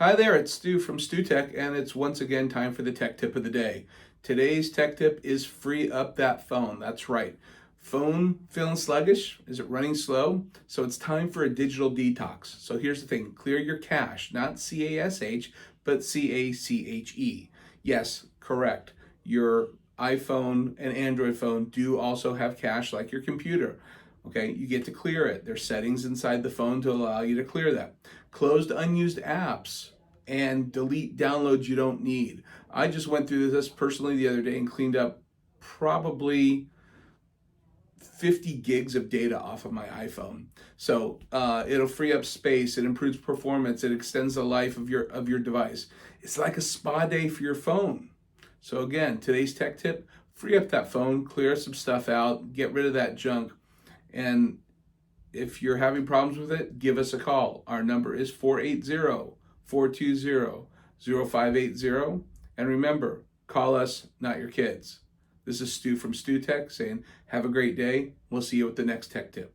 Hi there, it's Stu from StuTech, and it's once again time for the tech tip of the day. Today's tech tip is free up that phone. That's right. Phone feeling sluggish? Is it running slow? So it's time for a digital detox. So here's the thing, clear your cache, not CASH, but CACHE. Yes, correct. Your iPhone and Android phone do also have cache like your computer. Okay, you get to clear it. There's settings inside the phone to allow you to clear that. Closed unused apps and delete downloads you don't need. I just went through this personally the other day and cleaned up probably 50 gigs of data off of my iPhone. So it'll free up space, it improves performance, it extends the life of your device. It's like a spa day for your phone. So again, today's tech tip, free up that phone, clear some stuff out, get rid of that junk. And if you're having problems with it, give us a call. Our number is 480-420-0580. And remember, call us, not your kids. This is Stu from StuTech saying, have a great day. We'll see you with the next tech tip.